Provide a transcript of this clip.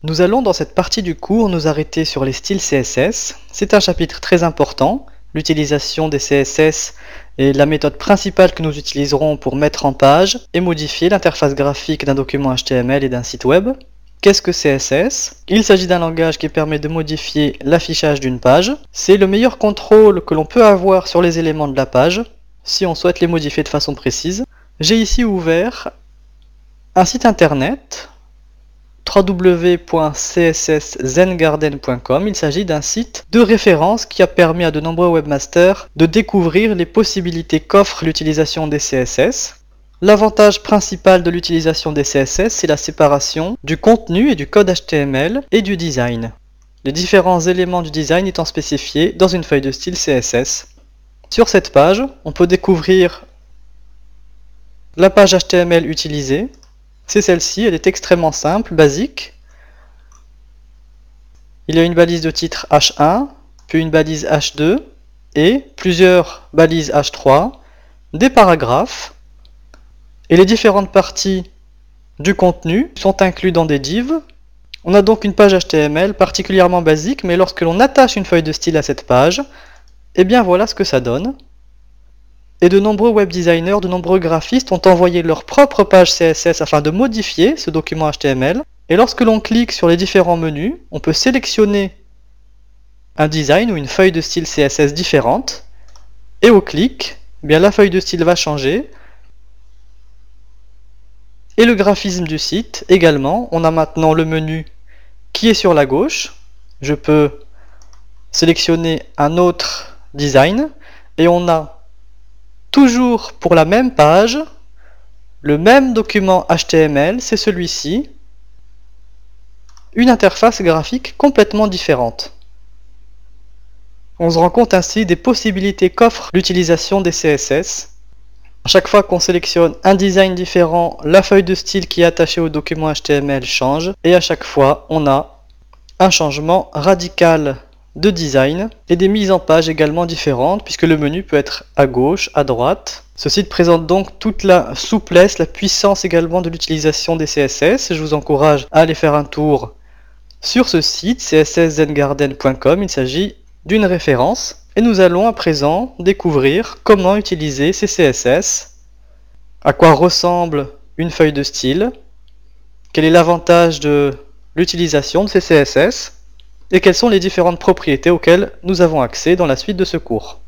Nous allons dans cette partie du cours nous arrêter sur les styles CSS. C'est un chapitre très important. L'utilisation des CSS est la méthode principale que nous utiliserons pour mettre en page et modifier l'interface graphique d'un document HTML et d'un site web. Qu'est-ce que CSS? Il s'agit d'un langage qui permet de modifier l'affichage d'une page. C'est le meilleur contrôle que l'on peut avoir sur les éléments de la page si on souhaite les modifier de façon précise. J'ai ici ouvert un site internet www.csszerzengarden.com. Il s'agit d'un site de référence qui a permis à de nombreux webmasters de découvrir les possibilités qu'offre l'utilisation des CSS. L'avantage principal de l'utilisation des CSS, c'est la séparation du contenu et du code HTML et du design. Les différents éléments du design étant spécifiés dans une feuille de style CSS. Sur cette page, on peut découvrir la page HTML utilisée. C'est celle-ci, elle est extrêmement simple, basique. Il y a une balise de titre H1, puis une balise H2 et plusieurs balises H3, des paragraphes, et les différentes parties du contenu sont incluses dans des divs. On a donc une page HTML particulièrement basique, mais lorsque l'on attache une feuille de style à cette page, eh bien voilà ce que ça donne. Et de nombreux web designers, de nombreux graphistes ont envoyé leur propre page CSS afin de modifier ce document HTML. Et lorsque l'on clique sur les différents menus, on peut sélectionner un design ou une feuille de style CSS différente. Et au clic, eh bien la feuille de style va changer. Et le graphisme du site également. On a maintenant le menu qui est sur la gauche. Je peux sélectionner un autre design. Et on a toujours pour la même page, le même document HTML, c'est celui-ci, une interface graphique complètement différente. On se rend compte ainsi des possibilités qu'offre l'utilisation des CSS. À chaque fois qu'on sélectionne un design différent, la feuille de style qui est attachée au document HTML change, et à chaque fois on a un changement radical de design et des mises en page également différentes puisque le menu peut être à gauche, à droite. Ce site présente donc toute la souplesse, la puissance également de l'utilisation des CSS. Je vous encourage à aller faire un tour sur ce site csszerzengarden.com. Il s'agit d'une référence et nous allons à présent découvrir comment utiliser ces CSS, à quoi ressemble une feuille de style, quel est l'avantage de l'utilisation de ces CSS et quelles sont les différentes propriétés auxquelles nous avons accès dans la suite de ce cours.